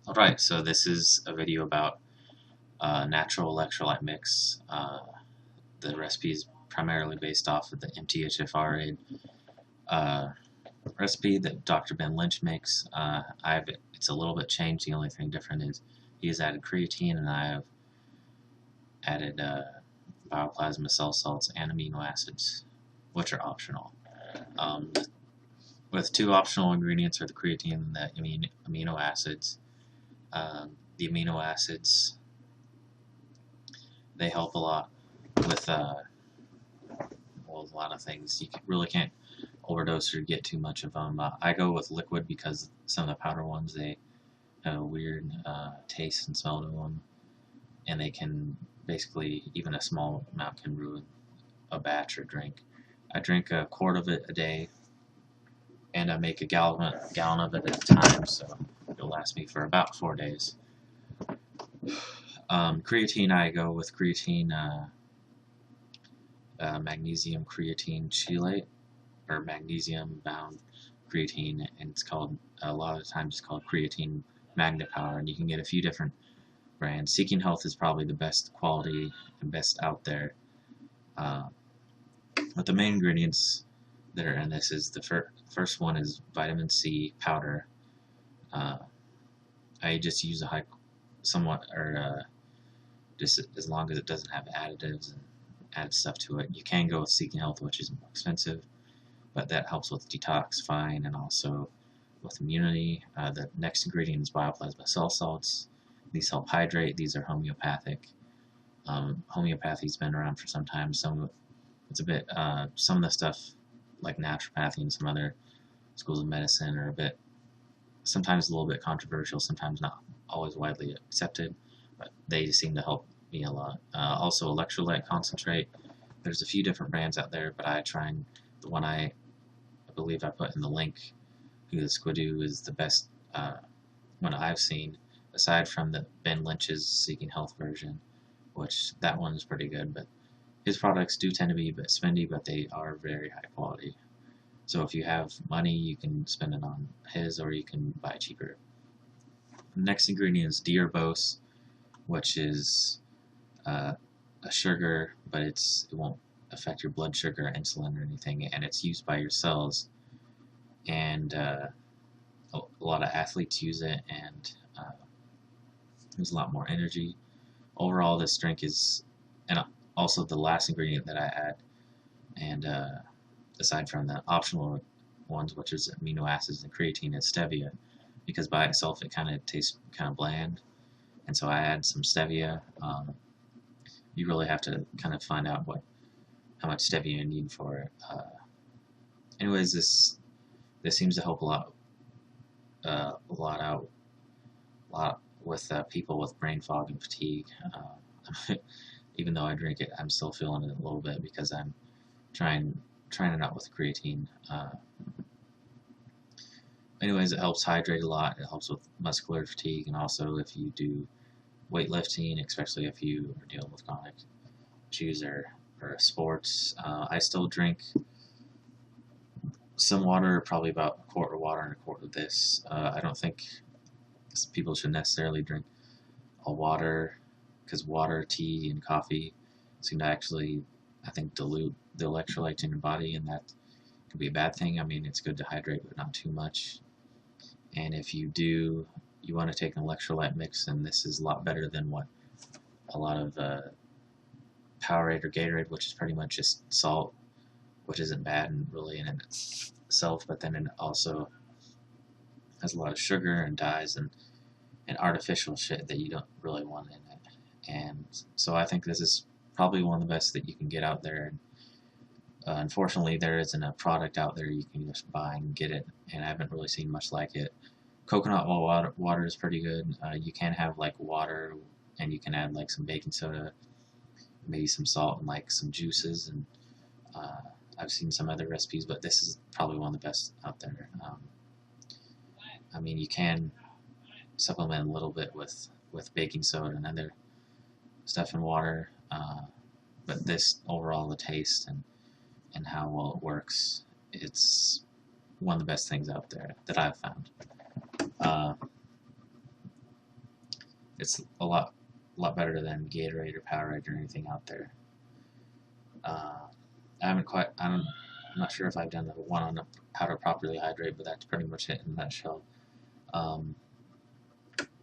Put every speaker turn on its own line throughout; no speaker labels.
Alright, so this is a video about natural electrolyte mix. The recipe is primarily based off of the MTHFR recipe that Dr. Ben Lynch makes. It's a little bit changed. The only thing different is he has added creatine, and I have added bioplasma cell salts and amino acids, which are optional. Um, with two optional ingredients are the creatine and the amino acids. The amino acids, they help a lot with well, a lot of things. You really can't overdose or get too much of them. I go with liquid because some of the powder ones, they have a weird taste and smell to them, and they can basically, even a small amount can ruin a batch or drink. I drink a quart of it a day, and I make a gallon of it at a time, so it'll last me for about 4 days. Creatine, I go with creatine, magnesium creatine chelate, or magnesium bound creatine, and it's called, a lot of the times it's called creatine magnet power, and you can get a few different brands. Seeking Health is probably the best quality and best out there. But the main ingredients that are in this is the first one is vitamin C powder. I just use a somewhat, or just as long as it doesn't have additives and added stuff to it. You can go with Seeking Health, which is more expensive, but that helps with detoxifying and also with immunity. The next ingredient is bioplasma cell salts. These help hydrate. These are homeopathic. Homeopathy's been around for some time. Some of the stuff like naturopathy and some other schools of medicine are sometimes a little bit controversial, sometimes not always widely accepted, but they seem to help me a lot. Also, electrolyte concentrate. There's a few different brands out there, but the one I believe I put in the link, the Squidoo, is the best one I've seen, aside from the Ben Lynch's Seeking Health version, which that one is pretty good, but his products do tend to be a bit spendy, but they are very high quality. So if you have money, you can spend it on his, or you can buy cheaper. The next ingredient is d-ribose, which is a sugar, but it won't affect your blood sugar or insulin or anything, and it's used by your cells. And a lot of athletes use it, and there's a lot more energy. Overall, this drink is, and also the last ingredient that I add, and aside from the optional ones, which is amino acids and creatine, is stevia, because by itself it kind of tastes kind of bland, and so I add some stevia. You really have to kind of find out how much stevia you need for it. Anyways, this seems to help a lot with people with brain fog and fatigue. Even though I drink it, I'm still feeling it a little bit because I'm trying it out with creatine. Anyways, it helps hydrate a lot. It helps with muscular fatigue, and also if you do weightlifting, especially if you are dealing with chronic issues or sports. I still drink some water, probably about a quart of water and a quart of this. I don't think people should necessarily drink all water, because water, tea, and coffee seem to actually, I think, dilute the electrolytes in your body, and that can be a bad thing. I mean, it's good to hydrate, but not too much. And if you want to take an electrolyte mix, and this is a lot better than what a lot of Powerade or Gatorade, which is pretty much just salt, which isn't bad and really in itself, but then it also has a lot of sugar and dyes and artificial shit that you don't really want in it. And so I think this is probably one of the best that you can get out there. Unfortunately, there isn't a product out there you can just buy and get it, and I haven't really seen much like it. Coconut water is pretty good. You can have like water, and you can add like some baking soda, maybe some salt, and like some juices. And I've seen some other recipes, but this is probably one of the best out there. I mean, you can supplement a little bit with baking soda and other stuff in water, but this overall, the taste and how well it works, it's one of the best things out there that I've found. Uh, It's a lot better than Gatorade or Powerade or anything out there. I'm not sure if I've done the one on how to properly hydrate, but that's pretty much it in a nutshell. Um,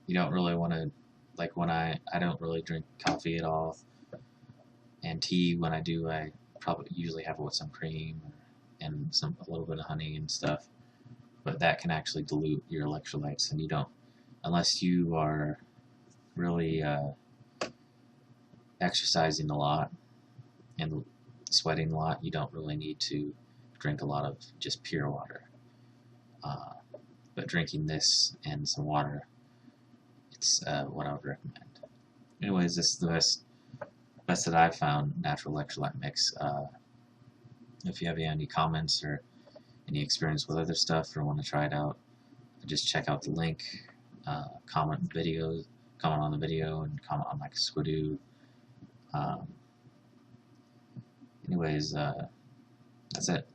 you don't really want to, like when I don't really drink coffee at all, and tea when I do, I probably usually have it with some cream and a little bit of honey and stuff. But that can actually dilute your electrolytes, and you don't, unless you are really exercising a lot and sweating a lot, you don't really need to drink a lot of just pure water. But drinking this and some water, it's what I would recommend. Anyways, this is the best that I've found natural electrolyte mix. If you have any comments or any experience with other stuff or want to try it out, just check out the link, comment on the video, and comment on like Squidoo. Anyways, that's it.